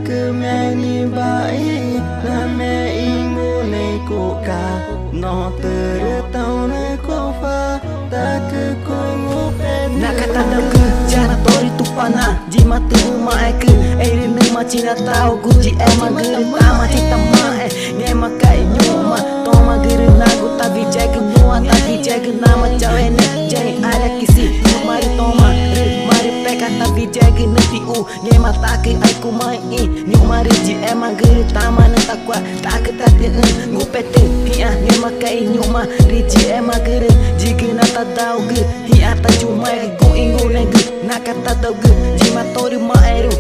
cứ mẹ ni bãi là mẹ ingu này cô cả nó từ tao nơi cô pha ta cứ cô ngủ bên na kata dah ke jana tori tu pana jima tu ma ke ere ne ma cina tau guji ema gere tama cita ma ne ma kai nyuma toma gere nagu ta vijay ke nuan ta vijay ke nama cawe ne jai ada kisi mari toma mari peka ta vijay ke neti u ne ma ta ke ai ku mai nyu mari ji ema gere tama ne takwa ta ke ta te ngu pete hia ne ma kai nyuma riji ema gere jige na ta dau ge hia ta cuma go ingo ne ge na kata dau ge jima tori ma eru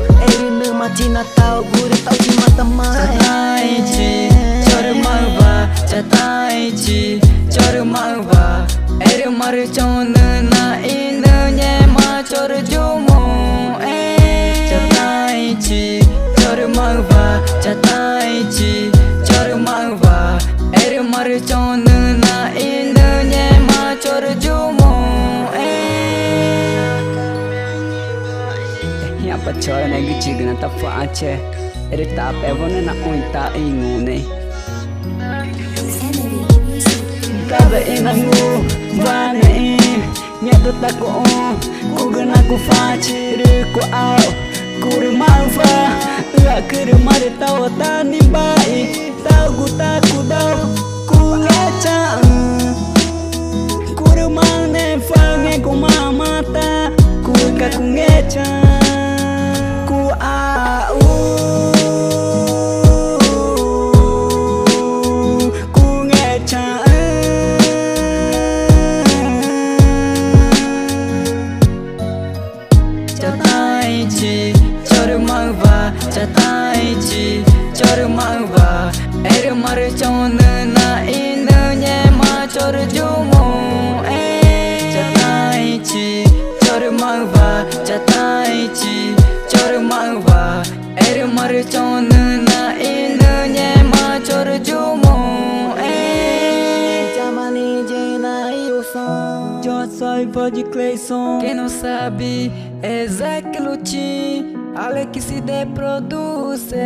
ne ma cina tau gure tau jima tamai tai chi chor marwa chatai chi chor marwa eru mar chon na in nye ma chor jumo chatai chi chor marwa chatai chi chor marwa eru mar chon na in nye ma chor jumo yang pacar ne ge jigna ta fa che ere ta pe wona na oita ingo ne Kabe inangu vane nyeto tako ku gana ku faci ku au ku malfa la kere mare tau tani bai tau ku taku dau ku ngaca ku mane fange ku mamata ku ka ku ngeca ku au ku ngeca chatai chi chor marwa chatai chi chor marwa eru mar chon na in nye ma chor jumo chatai chi chor marwa chatai chi chor marwa eru mar chon na in nye ma chor jumo Jamani jena eu som yo soy Body Clayson. Quem não sabe é Zé que Lutin, Ale que se reproduce.